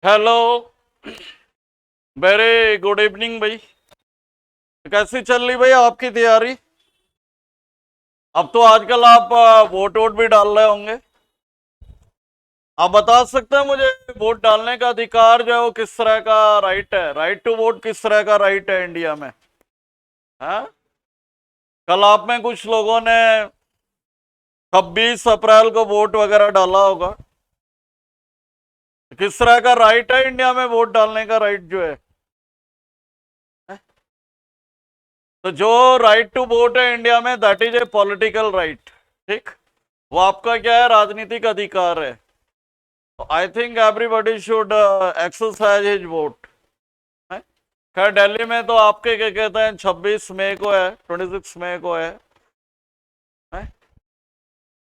Hello, very good evening भाई। कैसी चल रही भाई आपकी तैयारी? अब तो आजकल आप वोट वोट भी डाल रहे होंगे। आप बता सकते हैं मुझे, वोट डालने का अधिकार जो है वो किस तरह का राइट है? राइट टू वोट किस तरह का राइट है इंडिया में? हाँ, कल आप में कुछ लोगों ने 26 अप्रैल को वोट वगैरह डाला होगा। किस तरह का राइट है इंडिया में वोट डालने का राइट जो है? तो जो राइट टू वोट है इंडिया में, that is a political right. ठीक, वो आपका क्या है? राजनीतिक अधिकार है। I think everybody should exercise his vote. खैर, दिल्ली में तो आपके क्या कहते हैं 26 मई को है, 26 मई को है?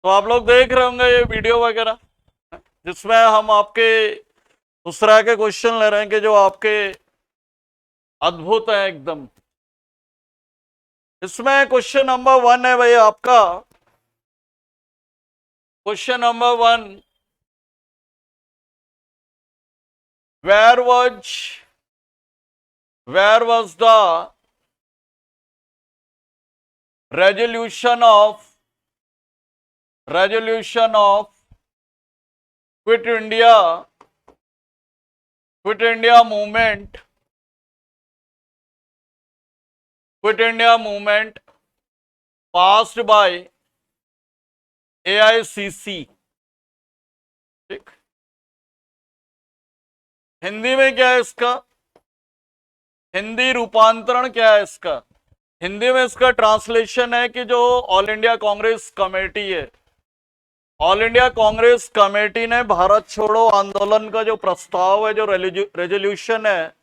तो आप लोग देख रहे होंगे ये वीडियो वगैरह, जिसमें हम आपके उस तरह के क्वेश्चन ले रहे हैं कि जो आपके अद्भुत है एकदम। इसमें क्वेश्चन नंबर 1 है भाई आपका। Question number 1, where was the resolution of quit India movement passed by AICC? ठीक, हिंदी में क्या है इसका? हिंदी रूपांतरण क्या है इसका? हिंदी में इसका ट्रांसलेशन है कि जो ऑल इंडिया कांग्रेस कमेटी है, ऑल इंडिया कांग्रेस कमेटी ने भारत छोड़ो आंदोलन का जो प्रस्ताव है, जो रेजोल्यूशन है,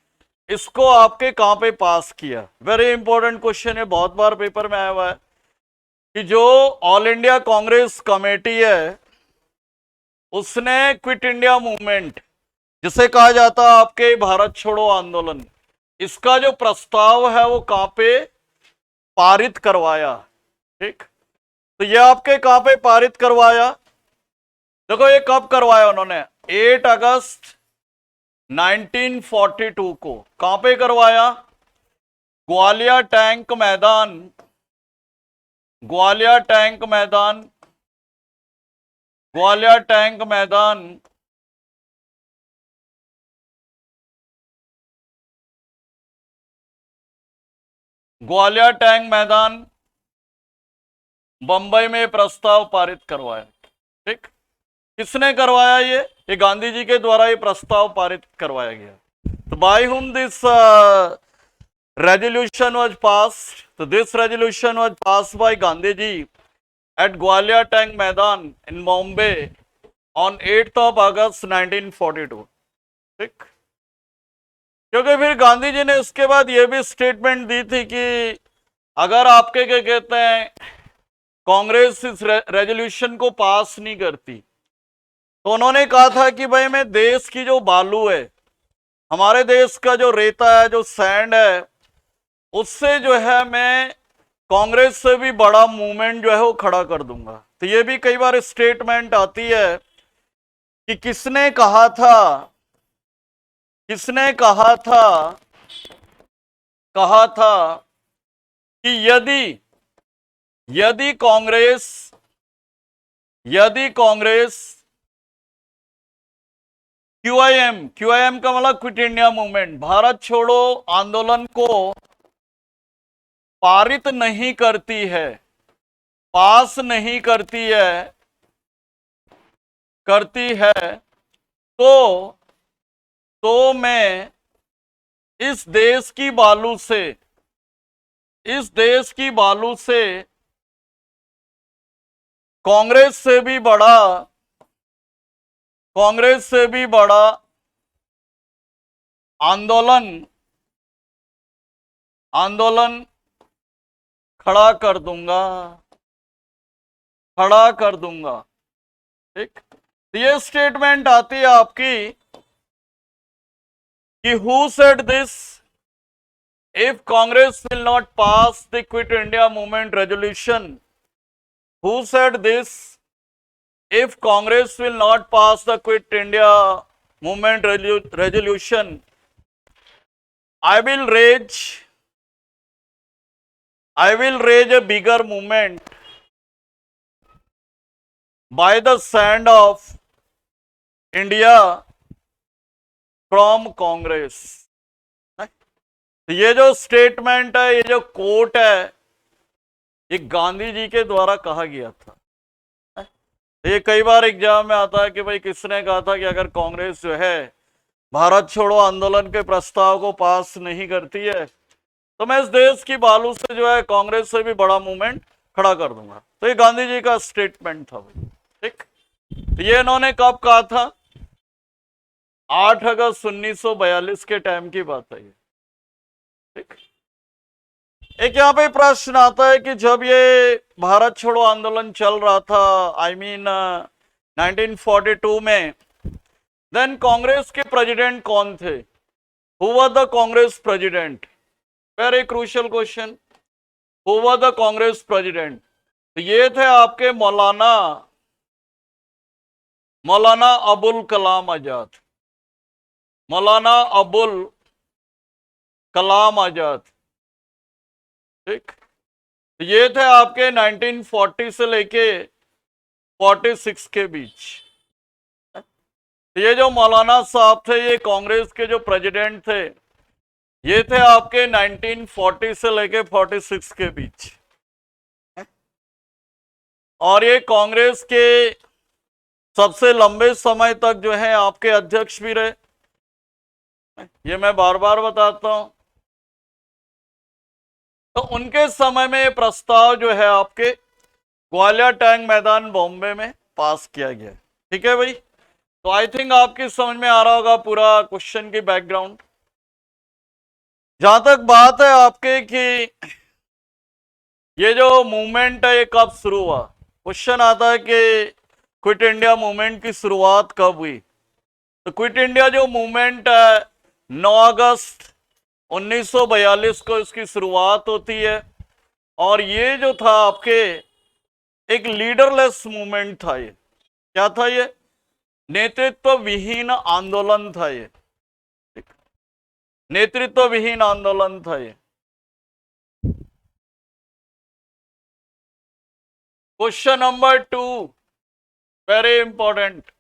इसको आपके कहां पे पास किया? वेरी इंपॉर्टेंट क्वेश्चन है, बहुत बार पेपर में आया हुआ है कि जो ऑल इंडिया कांग्रेस कमेटी है उसने क्विट इंडिया मूवमेंट, जिसे कहा जाता है आपके भारत छोड़ो आंदोलन, इसका जो प्रस्ताव है वो कहां पे पारित करवाया? ठीक, तो ये आपके कहां पे पारित करवाया? देखो ये कब करवाया उन्होंने? 8 अगस्त 1942 को। कहां पे करवाया? ग्वालियर टैंक मैदान, ग्वालियर टैंक मैदान, ग्वालियर टैंक मैदान, ग्वालियर टैंक मैदान, बंबई में प्रस्ताव पारित करवाया। ठीक, किसने करवाया? ये गांधी जी के द्वारा ये प्रस्ताव पारित करवाया गया। तो by whom this resolution was passed? So this resolution was passed by Gandhi ji at Gwalior Tank Maidan in Bombay on 8th of August 1942। ठीक, क्योंकि फिर गांधी जी ने उसके बाद यह भी स्टेटमेंट दी थी कि अगर आपके क्या कहते हैं कांग्रेस इस रेजोल्यूशन को पास नहीं करती, तो उन्होंने कहा था कि भाई मैं देश की जो बालू है, हमारे देश का जो रेता है, जो सैंड है, उससे जो है मैं कांग्रेस से भी बड़ा मूवमेंट जो है वो खड़ा कर दूंगा। तो ये भी कई बार स्टेटमेंट आती है कि किसने कहा था, किसने कहा था कि यदि कांग्रेस क्यूआईएम का मतलब क्विट इंडिया मूवमेंट, भारत छोड़ो आंदोलन को पारित नहीं करती है, पास नहीं करती है, तो मैं इस देश की बालू से कांग्रेस से भी बड़ा आंदोलन खड़ा कर दूंगा। ठीक, ये स्टेटमेंट आती है आपकी कि who said this? If Congress will not pass the quit India movement resolution, who said this? If Congress will not pass the quit India movement resolution, I will raise a bigger movement by the sand of India from Congress. ये जो statement है, ये जो coat है, ये गांधी जी के द्वारा कहा गया था। ये कई बार एग्जाम में आता है कि भाई किसने कहा था कि अगर कांग्रेस जो है भारत छोड़ो आंदोलन के प्रस्ताव को पास नहीं करती है तो मैं इस देश की बालू से जो है कांग्रेस से भी बड़ा मूवमेंट खड़ा कर दूंगा। तो ये गांधी जी का स्टेटमेंट था भाई, ठीक। तो ये इन्होंने कब कहा था? 8 अगस्त 1942 के टाइम की बात है ये, ठीक। एक यहाँ पे प्रश्न आता है कि जब ये भारत छोड़ो आंदोलन चल रहा था, आई मीन 1942 में, देन कांग्रेस के प्रेसिडेंट कौन थे? Who was the Congress president? Very crucial question. Who was the Congress president? तो ये थे आपके मौलाना अबुल कलाम आजाद। मौलाना अबुल कलाम आजाद, ठीक। ये थे आपके 1940 से लेके 46 के बीच। ये जो मौलाना साहब थे, ये कांग्रेस के जो प्रेसिडेंट थे, ये थे आपके 1940 से लेके 46 के बीच। और ये कांग्रेस के सबसे लंबे समय तक जो है आपके अध्यक्ष भी रहे। ये मैं बार बार बताता हूं। तो उनके समय में ये प्रस्ताव जो है आपके ग्वालियर टैंक मैदान बॉम्बे में पास किया गया, ठीक है भाई। तो आई थिंक आपकी समझ में आ रहा होगा पूरा क्वेश्चन की बैकग्राउंड। जहां तक बात है आपके कि ये जो मूवमेंट है ये कब शुरू हुआ, क्वेश्चन आता है कि क्विट इंडिया मूवमेंट की शुरुआत कब हुई। तो क्विट इंडिया जो मूवमेंट है 9 अगस्त 1942 को इसकी शुरुआत होती है। और ये जो था आपके एक लीडरलेस मूवमेंट था। ये क्या था? ये नेतृत्व विहीन आंदोलन था। ये नेतृत्व विहीन आंदोलन था। ये question number 2 very important.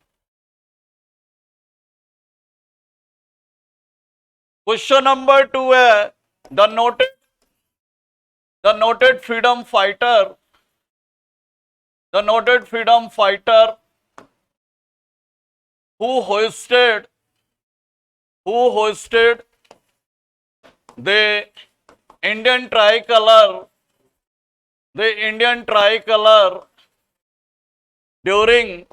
Question number 2 है the noted freedom fighter who hoisted the Indian tricolor during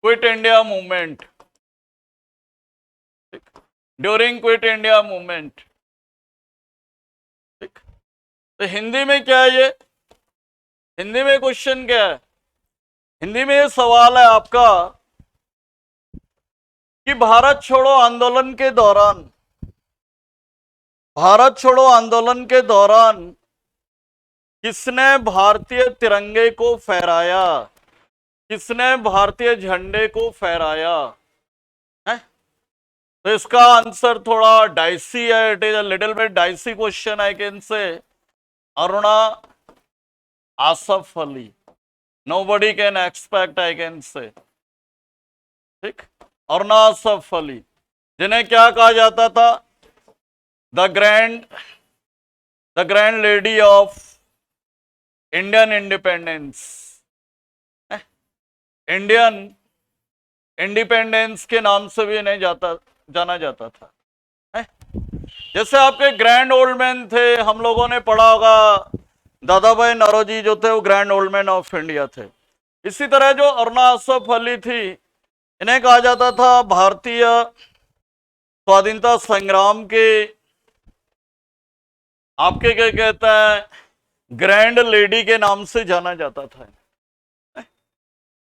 quit India movement. During quit India movement, ठीक। तो हिंदी में क्या है ये? हिंदी में क्वेश्चन क्या है? हिंदी में ये सवाल है आपका कि भारत छोड़ो आंदोलन के दौरान किसने भारतीय तिरंगे को फहराया? किसने भारतीय झंडे को फहराया है? तो इसका आंसर थोड़ा डाइसी है। It is a little bit dicey question. I can say Aruna Asaf Ali. Nobody can expect, I can say, ठीक। अरुणा आसफ अली, जिन्हें क्या कहा जाता था? The grand lady of Indian independence. Indian independence के नाम से भी इन्हें जाना जाता था। जैसे आपके ग्रैंड ओल्ड मैन थे, हम लोगों ने पढ़ा होगा, दादा भाई नौरोजी जो थे वो grand old man of India थे। इसी तरह जो अरुणा आसफ अली थी, इन्हें कहा जाता था भारतीय स्वाधीनता संग्राम के आपके क्या कहते हैं ग्रैंड लेडी के नाम से जाना जाता था।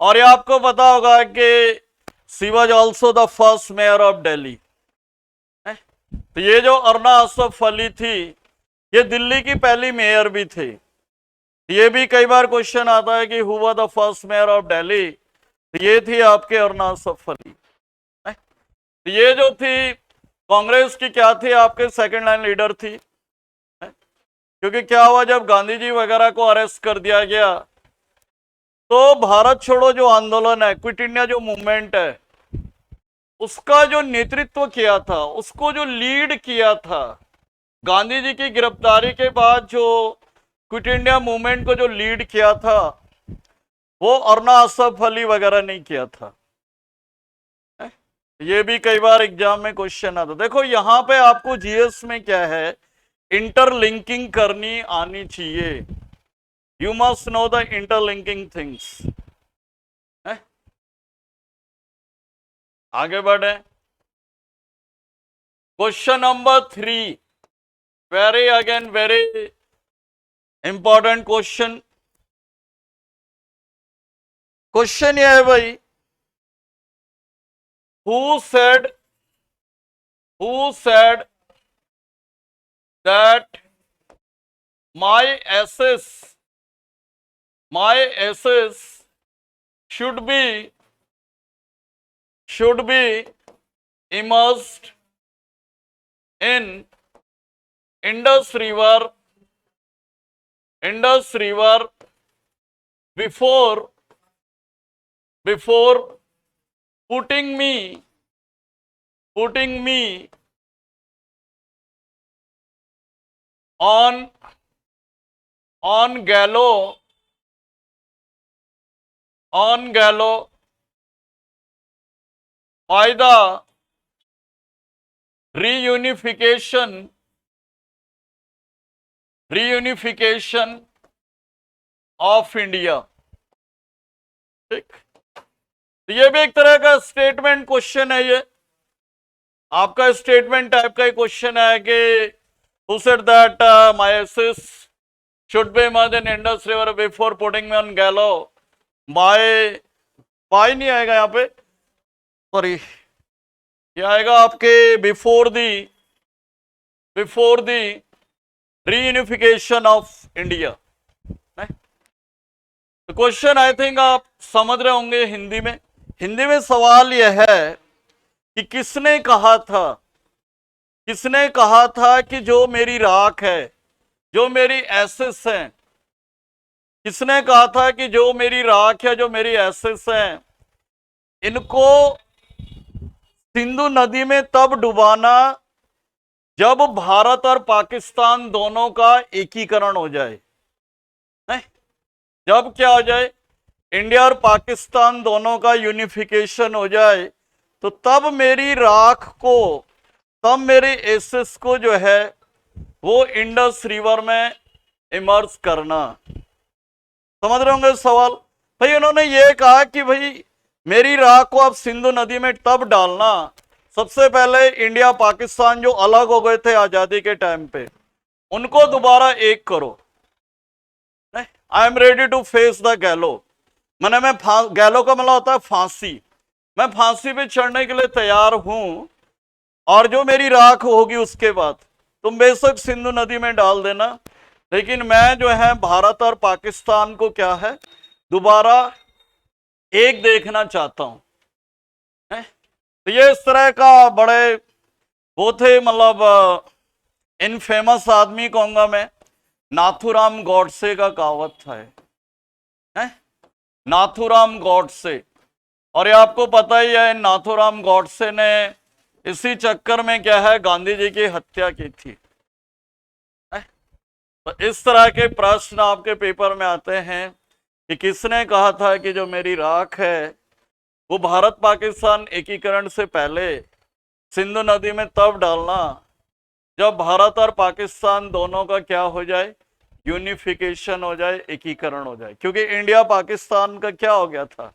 और ये आपको पता होगा कि she was also the first mayor of Delhi. तो ये जो अरुणा आसफ अली थी, ये दिल्ली की पहली मेयर भी थी। ये भी कई बार क्वेश्चन आता है कि who was the first mayor of Delhi. तो ये थी आपके अरुणा सफली। ये जो थी कांग्रेस की, क्या थी, आपके सेकंड लाइन लीडर थी। क्योंकि क्या हुआ, जब गांधी जी वगैरह को अरेस्ट कर दिया गया तो भारत छोड़ो जो आंदोलन है, क्विट इंडिया जो मूवमेंट है, उसका जो नेतृत्व किया था, उसको जो लीड किया था, गांधी जी की गिरफ्तारी के बाद जो क्विट इंडिया मूवमेंट को जो लीड किया था, वो अरुणा असफ अली वगैरह नहीं किया था। ये भी कई बार एग्जाम में क्वेश्चन आता। देखो यहां पे आपको जीएस में क्या है, इंटरलिंकिंग करनी आनी चाहिए। You must know the interlinking things. आगे बढ़े, question number 3, very important question. Question ये है भाई, who said that my assets should be immersed in Indus River before putting me on gallows by the reunification of India. ठीक, ये भी एक तरह का स्टेटमेंट क्वेश्चन है। ये आपका स्टेटमेंट टाइप का क्वेश्चन है कि who said that my assets should be immersed in Indus River before putting me on gallows by नहीं आएगा यहाँ पे, सॉरी, ये आएगा आपके before the reunification of India. तो क्वेश्चन आई थिंक आप समझ रहे होंगे। हिंदी में सवाल यह है कि किसने कहा था कि जो मेरी राख है, जो मेरी एसेट्स हैं, किसने कहा था कि जो मेरी राख है, जो मेरी एसेट्स हैं, इनको सिंधु नदी में तब डुबाना जब भारत और पाकिस्तान दोनों का एकीकरण हो जाए। नहीं, जब क्या हो जाए, इंडिया और पाकिस्तान दोनों का यूनिफिकेशन हो जाए, तो तब मेरी राख को, तब मेरे एसेस को जो है वो इंडस रिवर में इमर्ज करना। समझ रहे होंगे सवाल भाई। उन्होंने ये कहा कि भाई मेरी राख को अब सिंधु नदी में तब डालना, सबसे पहले इंडिया पाकिस्तान जो अलग हो गए थे आजादी के टाइम पे, उनको दोबारा एक करो। I am ready to face the gallows, मैंने गैलो का मतलब होता है फांसी, मैं फांसी पे चढ़ने के लिए तैयार हूं, और जो मेरी राख होगी उसके बाद तुम बेशक सिंधु नदी में डाल देना, लेकिन मैं जो है भारत और पाकिस्तान को क्या है दोबारा एक देखना चाहता हूं। तो ये इस तरह का बड़े वो थे, मतलब इनफेमस आदमी कहूंगा मैं, नाथूराम गॉडसे का कहावत था है? नाथूराम गॉडसे। और ये आपको पता ही है, नाथूराम गॉडसे ने इसी चक्कर में क्या है गांधी जी की हत्या की थी। तो इस तरह के प्रश्न आपके पेपर में आते हैं कि किसने कहा था कि जो मेरी राख है वो भारत पाकिस्तान एकीकरण से पहले सिंधु नदी में तब डालना जब भारत और पाकिस्तान दोनों का क्या हो जाए, यूनिफिकेशन हो जाए, एकीकरण हो जाए। क्योंकि इंडिया पाकिस्तान का क्या हो गया था,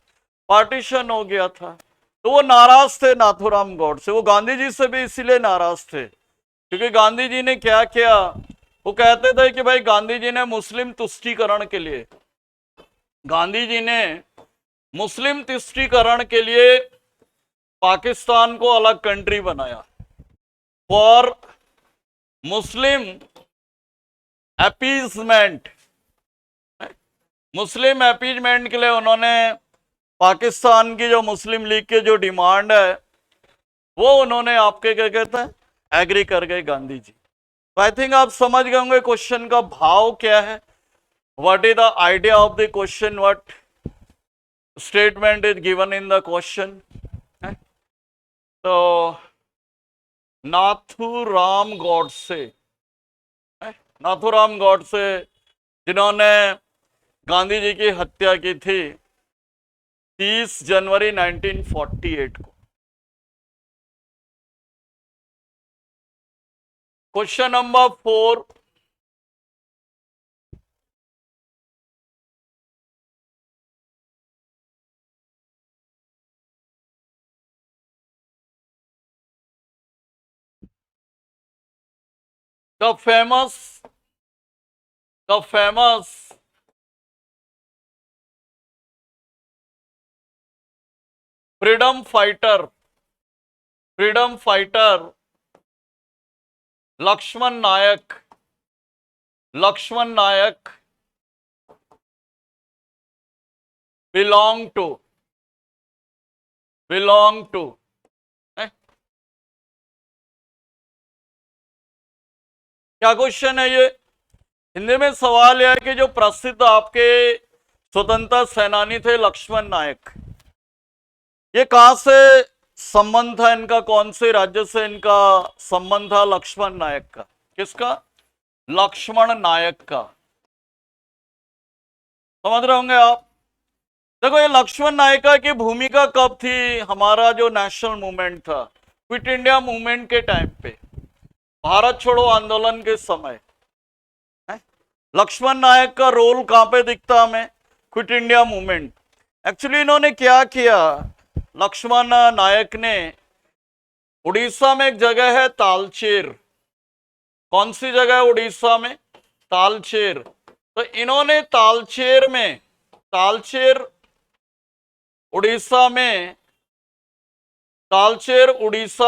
पार्टीशन हो गया था। तो वो नाराज थे नाथूराम गॉडसे, वो गांधी जी से भी इसीलिए नाराज थे क्योंकि गांधी जी ने क्या किया, वो कहते थे कि भाई गांधी जी ने मुस्लिम तुष्टीकरण के लिए, गांधी जी ने मुस्लिम तुष्टीकरण के लिए पाकिस्तान को अलग कंट्री बनाया, for Muslim appeasement. Muslim appeasement के लिए उन्होंने पाकिस्तान की जो मुस्लिम लीग की जो डिमांड है वो उन्होंने आपके क्या कहते हैं एग्री कर गए गांधी जी। तो आई थिंक आप समझ गए होंगे क्वेश्चन का भाव क्या है, what is the idea of the question, what statement is given in the question. तो नाथूराम गॉडसे, नाथूराम गॉडसे जिन्होंने गांधी जी की हत्या की थी 30 जनवरी 1948 को। Question number 4, the famous freedom fighter Lakshman Nayak belong to क्या क्वेश्चन है ये? हिंदी में सवाल यह है कि जो प्रसिद्ध आपके स्वतंत्रता सेनानी थे लक्ष्मण नायक, ये कहां से संबंध था इनका, कौन से राज्य से इनका संबंध था लक्ष्मण नायक का? किसका? लक्ष्मण नायक का। समझ रहे होंगे आप। देखो ये लक्ष्मण नायका की भूमिका कब थी? हमारा जो नेशनल मूवमेंट था, क्विट इंडिया मूवमेंट के टाइम पे, भारत छोड़ो आंदोलन के समय लक्ष्मण नायक का रोल कहां पे दिखता हमें? Quit India movement. एक्चुअली इन्होंने क्या किया, लक्ष्मण नायक ने, उड़ीसा में एक जगह है तालचेर, कौन सी जगह है उड़ीसा में? तालचेर। तो इन्होंने तालचेर उड़ीसा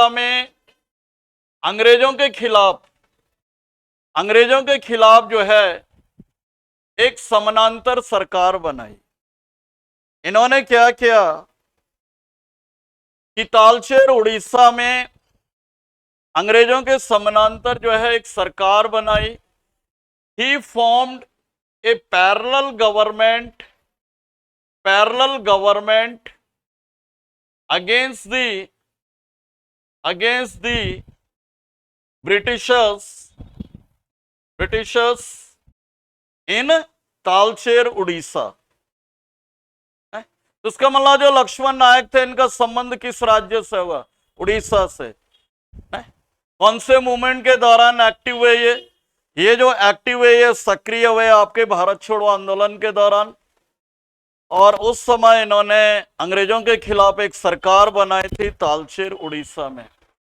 में अंग्रेजों के खिलाफ जो है एक समानांतर सरकार बनाई। इन्होंने क्या किया कि तालचेर उड़ीसा में अंग्रेजों के समानांतर जो है एक सरकार बनाई। He formed a parallel government against the Britishers in Talcher Orissa. तो इसका मतलब जो लक्ष्मण नायक थे इनका संबंध किस राज्य से हुआ? उड़ीसा से। कौन से मूवमेंट के दौरान एक्टिव हुए ये जो एक्टिव हुए, ये सक्रिय हुए आपके भारत छोड़ो आंदोलन के दौरान। और उस समय इन्होंने अंग्रेजों के खिलाफ एक सरकार बनाई थी तालचेर उड़ीसा में।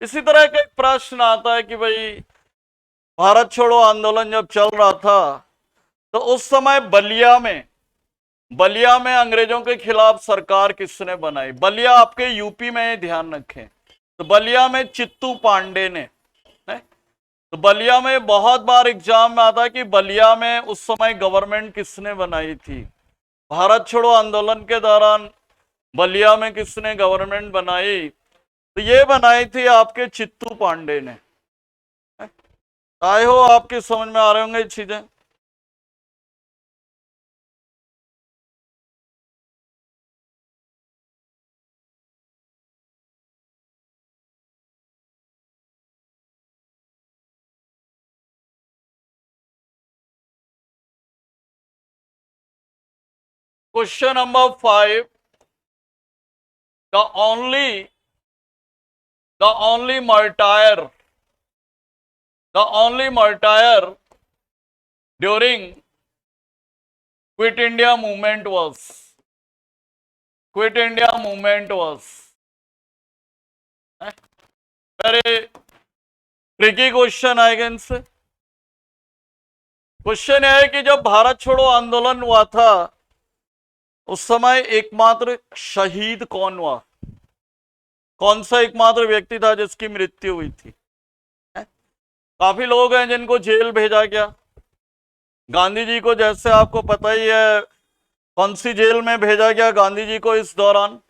इसी तरह का एक प्रश्न आता है कि भाई भारत छोड़ो आंदोलन जब चल रहा था तो उस समय बलिया में अंग्रेजों के खिलाफ सरकार किसने बनाई? बलिया आपके यूपी में, ध्यान रखें। तो बलिया में चित्तू पांडे ने। तो बलिया में बहुत बार एग्जाम में आता है कि बलिया में उस समय गवर्नमेंट किसने बनाई थी? भारत छोड़ो आंदोलन के दौरान बलिया में किसने गवर्नमेंट बनाई? तो ये बनाई थी आपके चित्तू पांडे ने। आई हो आपके समझ में आ रहे होंगे चीजें। Question number 5. The only martyr during Quit India movement was very tricky question आएगा इनसे। क्वेश्चन यह है कि जब भारत छोड़ो आंदोलन हुआ था उस समय एकमात्र शहीद कौन हुआ? कौन सा एकमात्र व्यक्ति था जिसकी मृत्यु हुई थी? काफी लोग हैं जिनको जेल भेजा गया। गांधी जी को जैसे आपको पता ही है कौन सी जेल में भेजा गया गांधी जी को इस दौरान?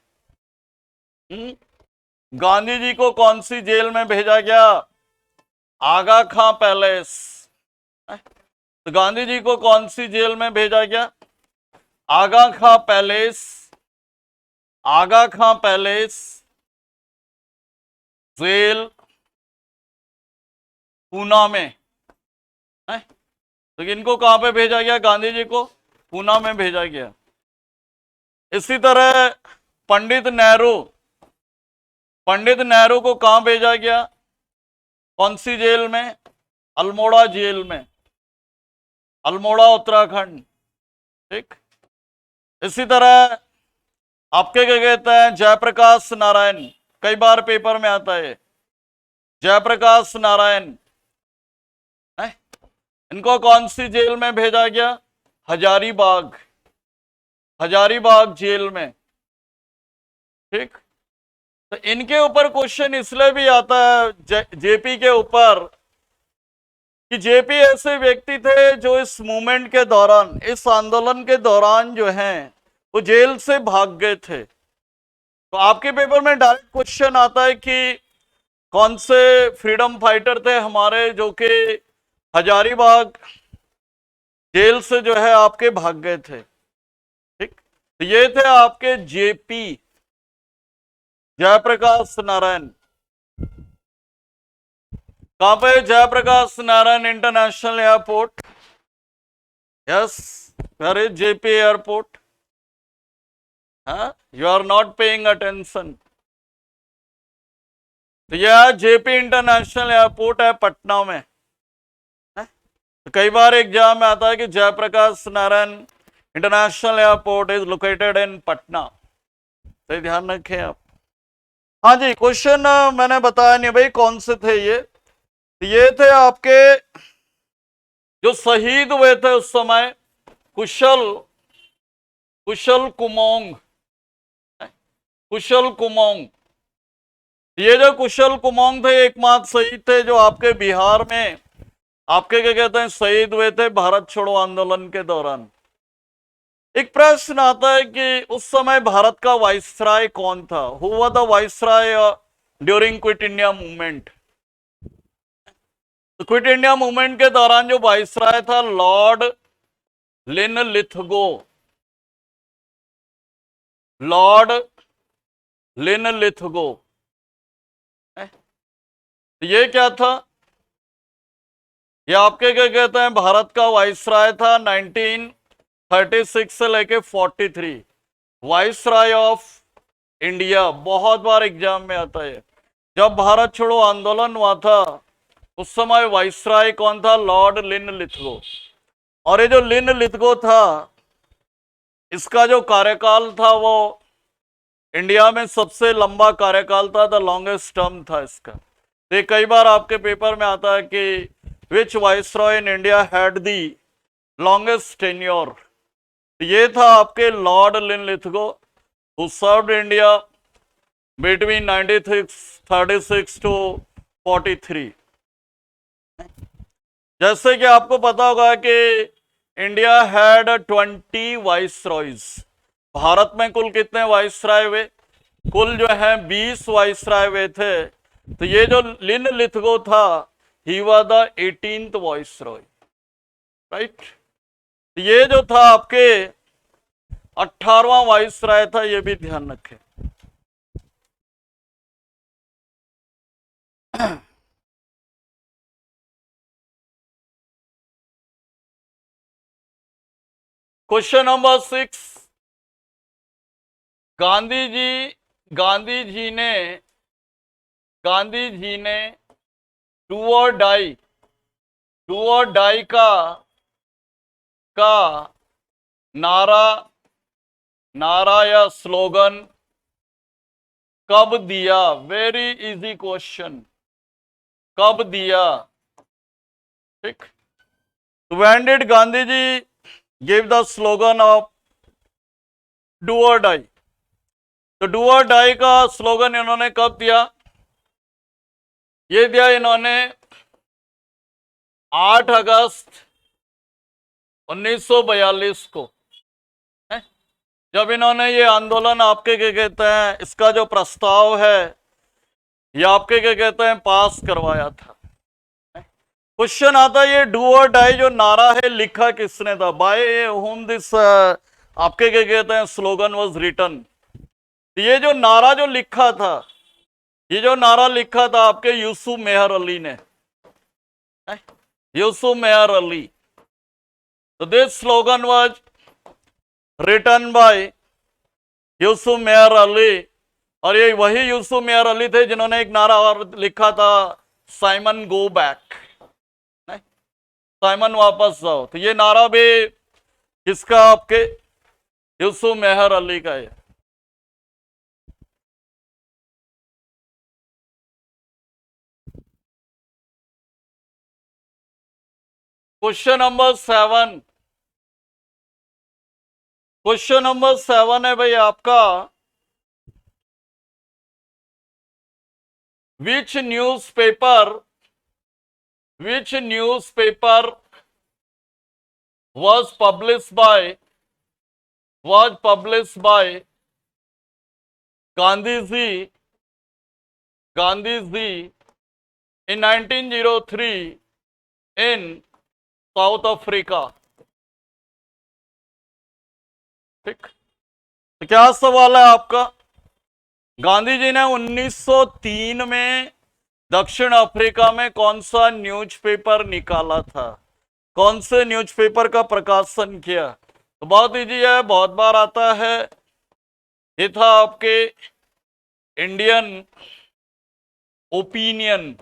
गांधी जी को कौन सी जेल में भेजा गया? आगा खां पैलेस। तो गांधी जी को कौन सी जेल में भेजा गया? आगा खां पैलेस, आगा खां पैलेस जेल पूना में है। तो इनको कहां पे भेजा गया? गांधी जी को पूना में भेजा गया। इसी तरह पंडित नेहरू, पंडित नेहरू को कहां भेजा गया? कौन सी जेल में? अल्मोड़ा जेल में, अल्मोड़ा उत्तराखंड। ठीक। इसी तरह आपके क्या कहते हैं, जयप्रकाश नारायण, कई बार पेपर में आता है, जयप्रकाश नारायण है, इनको कौन सी जेल में भेजा गया? हजारीबाग, हजारीबाग जेल में। ठीक। तो इनके ऊपर क्वेश्चन इसलिए भी आता है जेपी के ऊपर कि जेपी ऐसे व्यक्ति थे जो इस मूवमेंट के दौरान, इस आंदोलन के दौरान जो हैं वो जेल से भाग गए थे। तो आपके पेपर में डायरेक्ट क्वेश्चन आता है कि कौन से फ्रीडम फाइटर थे हमारे जो कि हजारीबाग जेल से जो है आपके भाग गए थे। ठीक। तो ये थे आपके जेपी, जयप्रकाश नारायण। कहां पे? Jayaprakash Narayan international airport. Yes, where is JP airport? You are not paying attention. तो यह जेपी इंटरनेशनल एयरपोर्ट है पटना में। तो कई बार एग्जाम में आता है कि Jayaprakash Narayan international airport is located in Patna. तो ध्यान रखें आप। हाँ जी, क्वेश्चन मैंने बताया नहीं भाई कौन से थे ये थे आपके जो शहीद हुए थे उस समय, कुशल, कुशल कुमाऊं, कुशल कुमाऊं। ये जो कुशल कुमाऊं थे एकमात्र शहीद थे जो आपके बिहार में आपके क्या कहते हैं शहीद हुए थे भारत छोड़ो आंदोलन के दौरान। एक प्रश्न आता है कि उस समय भारत का वाइसराय कौन था? Who was the viceroy during quit India movement? तो क्विट इंडिया मूवमेंट के दौरान जो वाइसराय था लॉर्ड लिनलिथगो, लॉर्ड लिनलिथगो। ये क्या था? ये आपके क्या कहते हैं भारत का वाइसराय था 1936 से लेके 43, वाइसराय ऑफ इंडिया। बहुत बार एग्जाम में आता है। जब भारत छोड़ो आंदोलन हुआ था उस समय वाइसराय कौन था? Lord Linlithgow. और ये जो लिनलिथगो था इसका जो कार्यकाल था वो इंडिया में सबसे लंबा कार्यकाल था, द लॉन्गेस्ट टर्म था इसका। तो कई बार आपके पेपर में आता है कि which viceroy in India had the longest tenure? ये था आपके lord Linlithgow who served India between 1936 to 43। जैसे कि आपको पता होगा कि इंडिया हैड 20 वाइसरॉयज। भारत में कुल कितने वाइसराय हुए? कुल जो है 20 वाइसराय हुए थे। तो ये जो लिनलिथगो था he was the 18th viceroy, right. ये जो था आपके 18वां वाइसराय था, ये भी ध्यान रखें। क्वेश्चन नंबर 6, गांधी जी, गांधी जी ने, गांधी जी ने do or die, do or die का नारा, नारा या स्लोगन कब दिया? वेरी इजी क्वेश्चन, कब दिया? ठीक। When did Gandhi ji give the slogan of do or die? तो डू और डाई का स्लोगन इन्होंने कब दिया? ये दिया इन्होंने 8 अगस्त 1942 को, है जब इन्होंने ये आंदोलन आपके क्या कहते हैं, इसका जो प्रस्ताव है ये आपके क्या कहते हैं पास करवाया था। क्वेश्चन आता है ये डू और डाई जो नारा है लिखा किसने था, बाय होम दिस आपके क्या कहते हैं स्लोगन वाज रिटन। ये जो नारा जो लिखा था, ये जो नारा लिखा था आपके यूसुफ मेहर अली ने, यूसुफ मेहर अली। तो this slogan was written by Yusuf Meher Ali. और ये वही यूसुफ मेहर अली थे जिन्होंने एक नारा और लिखा था, साइमन गो बैक, साइमन वापस जाओ। तो ये नारा भी किसका, आपके यूसुफ मेहर अली का है। क्वेश्चन नंबर 7, क्वेश्चन नंबर 7 है भाई आपका, which newspaper was published by Gandhi ji in 1903 in South Africa. ठीक, तो क्या सवाल है आपका, गांधी जी ने 1903 में दक्षिण अफ्रीका में कौन सा न्यूज़पेपर निकाला था, कौन से न्यूज़पेपर का प्रकाशन किया। तो बहुत इजी है, बहुत बार आता है, ये था आपके इंडियन ओपिनियन,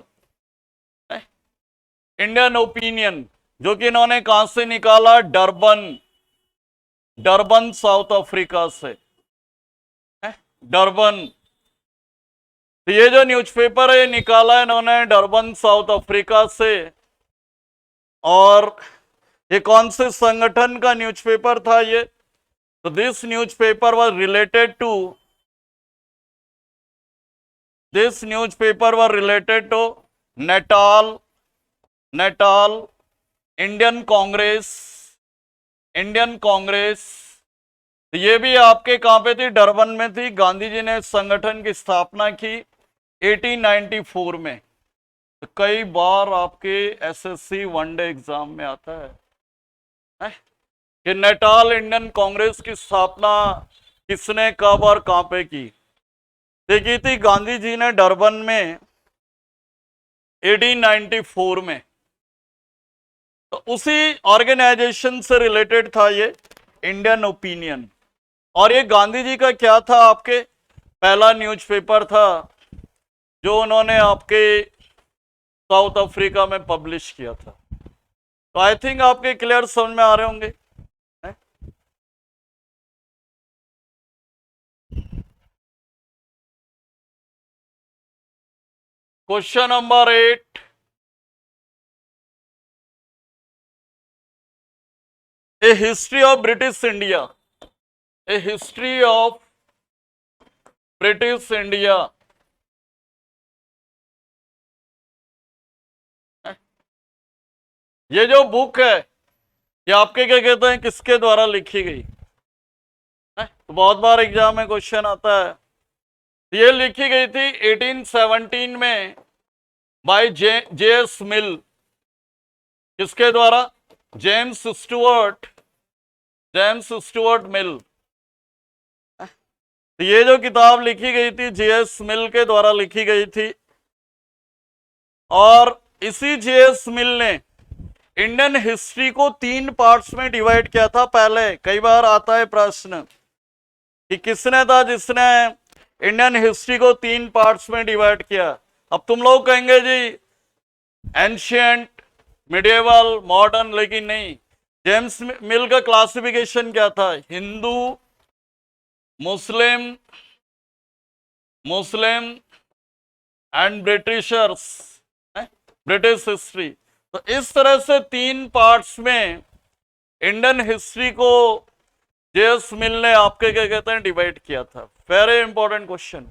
इंडियन ओपिनियन, जो कि इन्होंने कहां से निकाला, डरबन साउथ अफ्रीका से, डरबन। तो ये जो न्यूज़पेपर है निकाला है इन्होंने डरबन साउथ अफ्रीका से। और ये कौन से संगठन का न्यूज़पेपर था ये, तो this newspaper was related to Natal Indian Congress. तो ये भी आपके कहां पे थी, डरबन में थी। गांधी जी ने इस संगठन की स्थापना की 1894 में। तो कई बार आपके एसएससी वनडे एग्जाम में आता है कि नेटाल इंडियन कांग्रेस की स्थापना किसने, कब और कहां पे की। देखी थी गांधी जी ने डरबन में 1894 में। तो उसी ऑर्गेनाइजेशन से रिलेटेड था ये इंडियन ओपिनियन। और ये गांधी जी का क्या था, आपके पहला न्यूज़पेपर था जो उन्होंने आपके साउथ अफ्रीका में पब्लिश किया था। तो आई थिंक आपके क्लियर समझ में आ रहे होंगे। Question number 8, A history of British India, A history of British India. ये जो बुक है ये आपके क्या कहते हैं, किसके द्वारा लिखी गई है? तो बहुत बार एग्जाम में क्वेश्चन आता है। ये लिखी गई थी 1817 में बाय जे एस मिल। किसके द्वारा, जेम्स स्टुअर्ट मिल। तो ये जो किताब लिखी गई थी जे.एस. मिल के द्वारा लिखी गई थी। और इसी जे.एस. मिल ने इंडियन हिस्ट्री को 3 पार्ट्स में डिवाइड किया था। पहले कई बार आता है प्रश्न कि किसने था जिसने इंडियन हिस्ट्री को 3 पार्ट्स में डिवाइड किया। अब तुम लोग कहेंगे जी एंशियंट, मिडिएवल, मॉडर्न, लेकिन नहीं। जेम्स मिल का क्लासिफिकेशन क्या था, Hindu, Muslim and Britishers, British history. तो इस तरह से 3 पार्ट्स में इंडियन हिस्ट्री को जे.एस. मिल ने आपके क्या कहते हैं डिवाइड किया था। Very important question.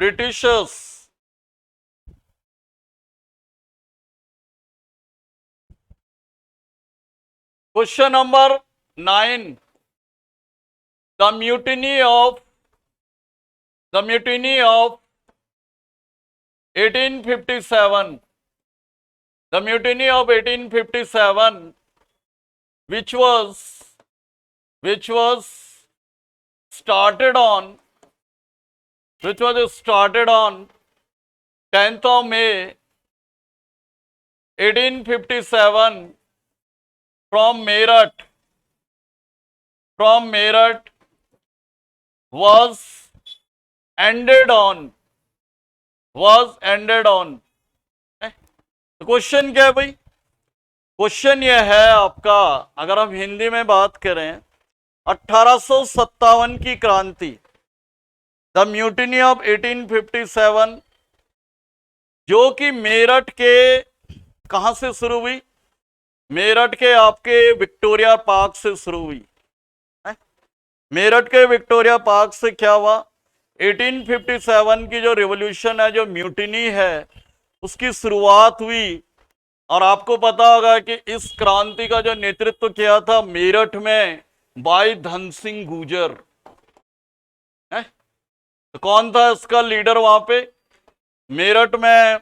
Britishers question number 9, the mutiny of 1857, the mutiny of 1857, which was started on 10th of May 1857 from Meerut was ended on तो क्वेश्चन क्या है भाई? क्वेश्चन ये है आपका, अगर हम हिंदी में बात करें, 1857 की क्रांति, द म्यूटिनी ऑफ 1857, जो कि मेरठ के कहां से शुरू हुई? मेरठ के आपके विक्टोरिया पार्क से शुरू हुई। मेरठ के विक्टोरिया पार्क से क्या हुआ? 1857 की जो रिवॉल्यूशन है, जो म्यूटिनी है, उसकी शुरुआत हुई। और आपको पता होगा कि इस क्रांति का जो नेतृत्व किया था मेरठ में भाई धन सिंह गुर्जर है। तो कौन था इसका लीडर वहां पे? मेरठ में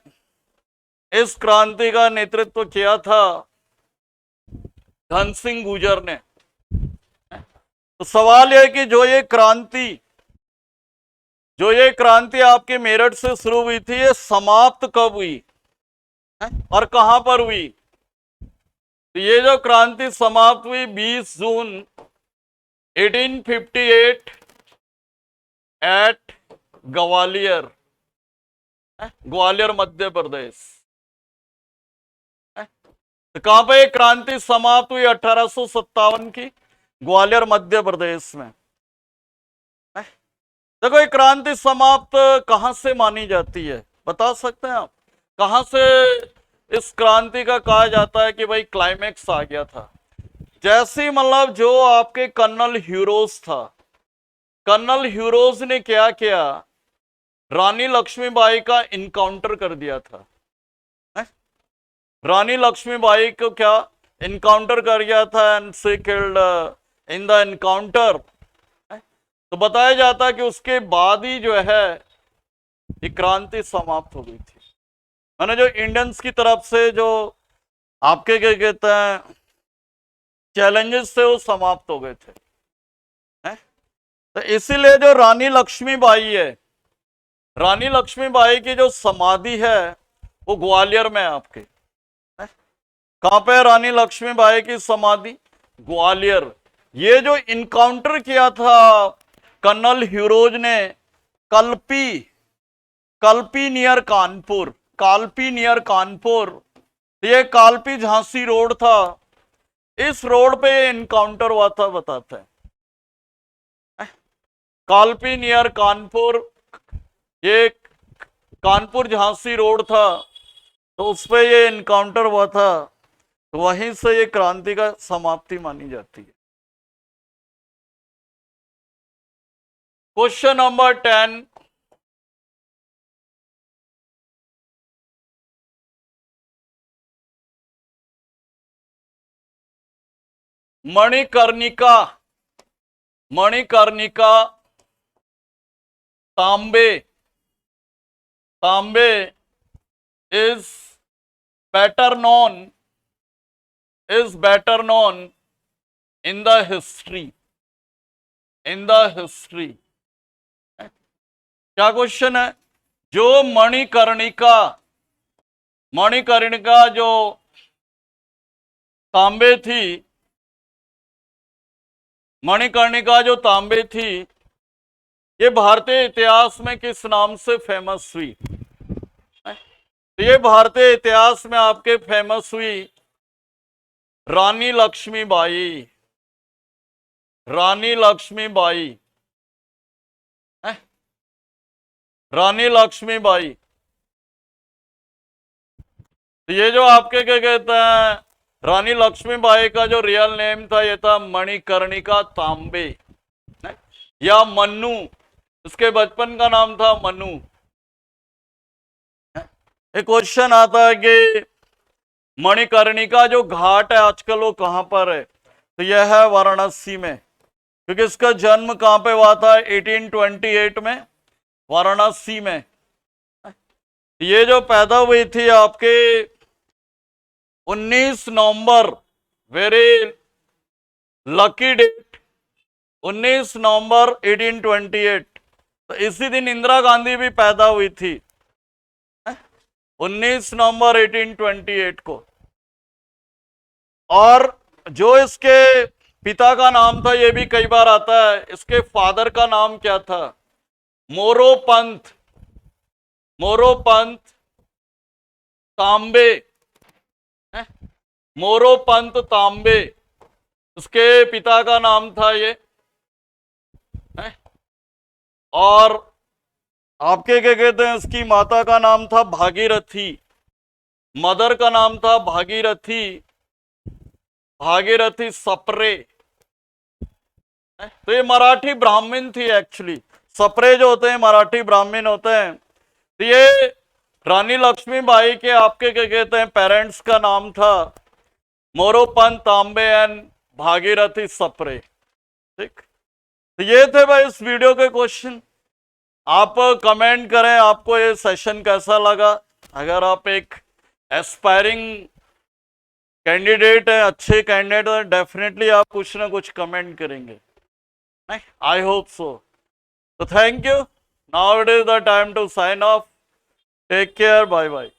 इस क्रांति का नेतृत्व किया था धन सिंह गुर्जर ने। तो सवाल यह कि जो ये क्रांति आपके मेरठ से शुरू हुई थी, ये समाप्त कब हुई और कहां पर हुई? तो ये जो क्रांति समाप्त हुई 20 जून 1858 एट ग्वालियर, ग्वालियर मध्य प्रदेश। तो कहां पर क्रांति समाप्त हुई? 1857 की, ग्वालियर मध्य प्रदेश में। देखो, ये क्रांति समाप्त कहां से मानी जाती है, बता सकते हैं आप? कहां से इस क्रांति का कहा जाता है कि भाई क्लाइमेक्स आ गया था? जैसे मतलब जो आपके कर्नल ह्यूरोज था, कर्नल ह्यूरोज ने क्या किया? रानी लक्ष्मीबाई का इनकाउंटर कर दिया था। रानी लक्ष्मीबाई को क्या इनकाउंटर कर गया था, and she killed in the encounter. तो बताया जाता है कि उसके बाद ही जो है ये क्रांति समाप्त हो गई थी। मैंने जो इंडियंस की तरफ से जो आपके क्या कहते हैं चैलेंजेस थे, वो समाप्त हो गए थे। तो इसीलिए जो रानी लक्ष्मीबाई है, रानी लक्ष्मीबाई की जो समाधि है वो ग्वालियर में है आपके। कहां पे रानी लक्ष्मीबाई की समाधि? ग्वालियर। ये जो इनकाउंटर किया था कर्नल ह्यूरोज ने कालपी नियर कानपुर, ये कालपी झांसी रोड था, इस रोड पे इनकाउंटर हुआ था, बताते हैं। कालपी नियर कानपुर, ये कानपुर झांसी रोड था, तो उस पे ये इनकाउंटर हुआ था। तो वहीं से ये क्रांति का समाप्ति मानी जाती है। क्वेश्चन नंबर 10, मणिकर्णिका तांबे is better known in the history। क्या क्वेश्चन है? जो मणिकर्णिका जो तांबे थी, मणिकर्णिका जो तांबे थी, ये भारतीय इतिहास में किस नाम से फेमस हुई? तो ये भारतीय इतिहास में आपके फेमस हुई रानी लक्ष्मीबाई। रानी लक्ष्मीबाई। तो ये जो आपके क्या कहते हैं रानी लक्ष्मीबाई का जो रियल नेम था, ये था मणिकर्णिका तांबे या मन्नू। इसके बचपन का नाम था मन्नू। एक क्वेश्चन आता है कि मणिकर्णिका जो घाट है आजकल वो कहां पर है? तो यह है वाराणसी में, क्योंकि इसका जन्म कहां पे हुआ था? 1828 में वाराणसी में। ये जो पैदा हुई थी आपके 19 नवंबर, वेरी लकी डेट, 19 नवंबर 1828। तो इसी दिन इंदिरा गांधी भी पैदा हुई थी, 19 नवंबर 1828 को। और जो इसके पिता का नाम था, ये भी कई बार आता है, इसके फादर का नाम क्या था? मोरोपंत, मोरोपंत तांबे, मोरोपंत तांबे उसके पिता का नाम था ये। और आपके क्या कहते हैं, उसकी माता का नाम था भागीरथी, मदर का नाम था भागीरथी, भागीरथी सप्रे। तो ये मराठी ब्राह्मण थी एक्चुअली। सप्रे जो होते हैं मराठी ब्राह्मण होते हैं। तो ये रानी लक्ष्मीबाई के आपके क्या कहते हैं पेरेंट्स का नाम था मोरोपंत तांबे एंड भागीरथी सप्रे। ठीक, तो ये थे भाई इस वीडियो के क्वेश्चन। आप कमेंट करें आपको ये सेशन कैसा लगा। अगर आप एक एस्पायरिंग कैंडिडेट है, अच्छे कैंडिडेट है, डेफिनेटली आप कुछ ना कुछ कमेंट करेंगे। I hope so. तो thank you. Now it is the time to sign off. Take care, bye bye.